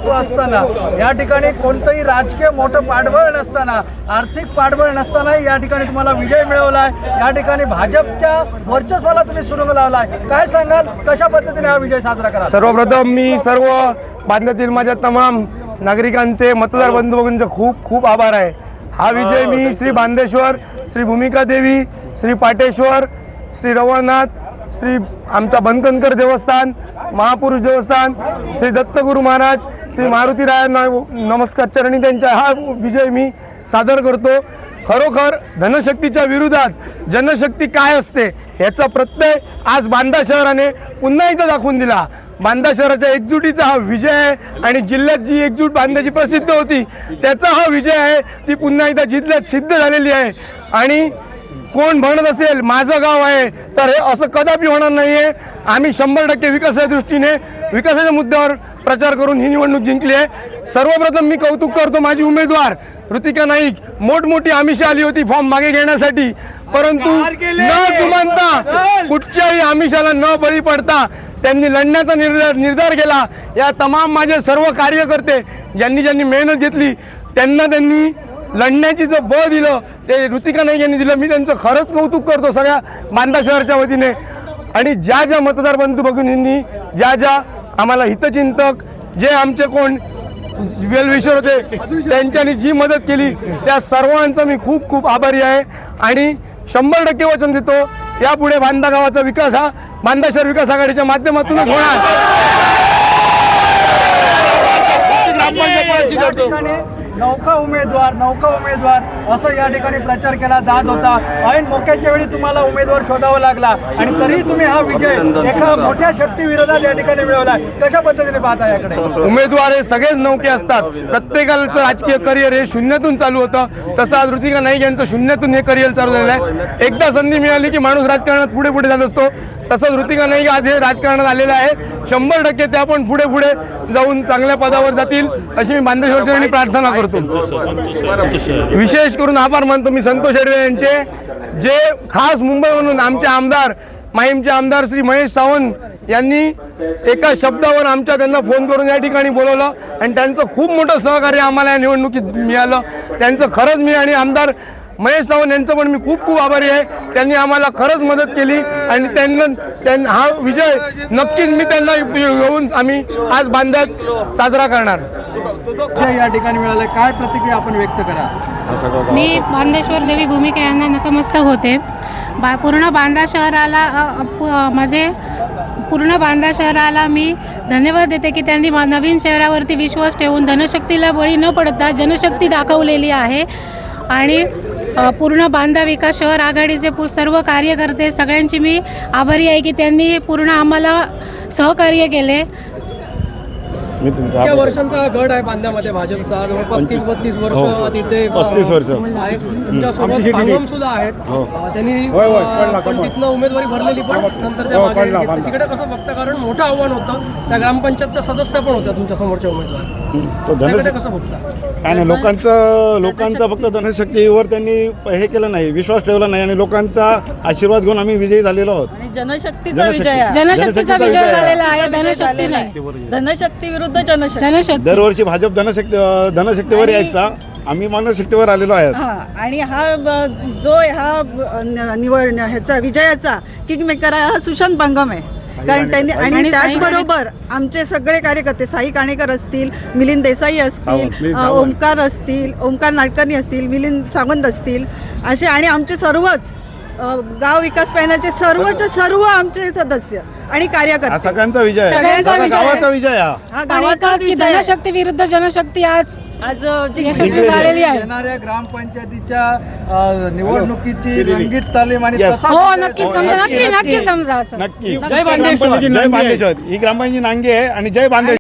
वर्चस्व असताना, या ठिकाणी कोणतंही राजकीय मोठं पाठबळ नसताना, आर्थिक पाठबळ नसताना या ठिकाणी तुम्हाला विजय मिळवला आहे। या ठिकाणी भाजपच्या वर्चस्वाला तुम्ही सुरुंग लावला आहे। काय सांगाल, कशा पद्धतीने हा विजय साजरा करा? सर्वप्रथम मी सर्व बांद्यातील माझ्या तमाम नागरिकांचे, मतदार बंधू भगिनींचे खूप खूप आभार आहे। हा विजय मी श्री बांदेश्वर, श्री भूमिका देवी, श्री पाटेश्वर, श्री रवळनाथ, श्री आमचा बनकनकर देवस्थान, महापुरुष देवस्थान, श्री दत्तगुरु महाराज, श्री मारुती राय नमस्कार चरणी त्यांचा हा विजय मी सादर करतो। खरोखर धनशक्तीच्या विरोधात जनशक्ती काय असते याचा प्रत्यय आज बांदा शहराने पुन्हा एकदा दाखवून दिला। बांदा शहराच्या एकजुटीचा हा विजय आहे आणि जिल्ह्यात जी एकजूट बांद्याची प्रसिद्ध होती त्याचा हा विजय आहे, ती पुन्हा एकदा जिल्ह्यात सिद्ध झालेली आहे। आणि कोण म्हणत असेल माझं गाव आहे तर हे असं कदापि होणार नाही आहे। आम्ही 100% विकासाच्या दृष्टीने विकासाच्या मुद्द्यावर प्रचार करून ही निवडणूक जिंकली आहे। सर्वप्रथम मी कौतुक करतो माझी उमेदवार ऋतिका नाईक, मोठमोठी आमिषे आली होती फॉर्म मागे घेण्यासाठी, परंतु न जुमानता, कुठच्याही आमिषाला न बळी पडता त्यांनी लढण्याचा निर्धार केला। या तमाम माझे सर्व कार्यकर्ते ज्यांनी मेहनत घेतली त्यांनी लढण्याची जो बळ दिलं ते ऋतिका नाईक यांनी दिलं। मी त्यांचं खरंच कौतुक करतो सगळ्या बांदा शहराच्या वतीने। आणि ज्या मतदार बंधू भगिनींनी ज्या आम्हाला हितचिंतक, जे आमचे कोण वेलविशर होते त्यांच्यानी जी मदत केली त्या सर्वांचा मी खूप खूप आभारी आहे। आणि 100% वचन देतो यापुढे बांदा गावाचा विकास हा बांदा शहर विकास आघाडीच्या माध्यमातूनच होणार। नौका उमेदवार असं या ठिकाणी प्रचार केला जात होता। ऐन मोक्याच्या वेळी तुम्हाला उमेदवार शोधावा लागला आणि तरी तुम्ही हा विजय एका मोठ्या शक्ती विरोधात या ठिकाणी मिळवला। कशा पद्धतीने पाहता याकडे? उमेदवार हे सगळेच नौके असतात, प्रत्येकाचं राजकीय करिअर हे शून्यातून चालू होतं, तसं आज ऋतिका नाईक यांचं शून्यातून हे करिअर चालू झालेलं आहे। एकदा संधी मिळाली की माणूस राजकारणात पुढे जात असतो, तसंच ऋतिका नाईक आज हे राजकारणात आलेलं आहे। 100% त्या पण पुढे जाऊन चांगल्या पदावर जातील अशी मी बांदेश्वरचरणी प्रार्थना करतो। विशेष करून आभार मानतो मी संतोष हेडवे यांचे, जे खास मुंबईवरून आमचे आमदार, माहीमचे आमदार श्री महेश सावंत यांनी एका शब्दावर त्यांना फोन करून या ठिकाणी बोलवलं आणि त्यांचं खूप मोठं सहकार्य आम्हाला या निवडणुकीत मिळालं। त्यांचं खरंच मी आणि आमदार महेश सावंत यांचं पण मी खूप आभारी आहे। त्यांनी आम्हाला खरंच मदत केली आणि त्यांना हा विजय नक्कीच मी त्यांना घेऊन आम्ही आज बांद्यात साजरा करणार। या ठिकाणी मिळाले, काय प्रतिक्रिया आपण व्यक्त करा? मी बांदेश्वर देवी भूमिका यांना नतमस्तक होते। पूर्ण बांदा शहराला मी धन्यवाद देते की त्यांनी नवीन शहरावरती विश्वास ठेवून धनशक्तीला बळी न पडता जनशक्ती दाखवलेली आहे। आणि पूर्ण बांदा विकास शहर आघाडीचे सर्व कार्यकर्ते सगळ्यांची मी आभारी आहे की त्यांनी पूर्ण आम्हाला सहकार्य केले। इतक्या वर्षांचा गड आहे बांद्यामध्ये भाजपचा, जवळपास 30-32 वर्ष तिथे 35 वर्ष आहे। तुमच्यासोबत भांगम सुद्धा आहेत, त्यांनी पण तिथनं उमेदवारी भरलेली पण नंतर त्या मागे घेतली। तिकडे कसं बघता, कारण मोठं आव्हान होतं, त्या ग्रामपंचायतच्या सदस्य पण होत्या तुमच्या समोरच्या उमेदवार, त्याकडे कसं बघता? काय नाही, लोकांचा फक्त धनशक्तीवर त्यांनी हे केलं नाही, विश्वास ठेवला नाही आणि लोकांचा आशीर्वाद घेऊन आम्ही विजयी झालेलो आहोत। जनशक्तीचा विजय झालेला आहे, धनशक्ती नाही। धनशक्ती विरुद्ध जनशक्ती। दरवर्षी भाजप धनशक्तीवर यायचा, आम्ही मानवशक्तीवर आलेलो आहे। आणि ह्याचा विजयाचा किंगमेकर हा सुशांत बांगम आहे, कारण त्यांनी आणि त्याचबरोबर आमचे सगळे कार्यकर्ते, साई काणेकर असतील, मिलिंद देसाई असतील, ओमकार नाडकर्णी असतील, मिलिंद सावंत असतील, असे आणि आमचे सर्वच गाव विकास पॅनलचे सर्व आमचे सदस्य आणि कार्यकर्ते, सगळ्यांचा विजय, गावाचा विजय, हा गावाचा विजय। जनशक्ती विरुद्ध जनशक्ती आज यशस्वी झालेली आहे। येणाऱ्या ग्रामपंचायतीच्या निवडणुकीची रंगीत तालीम आणि नक्की समजा नक्की जय बांदेश्वर। ही ग्रामपंचायत नांगी आहे आणि जय बांदेश्वर।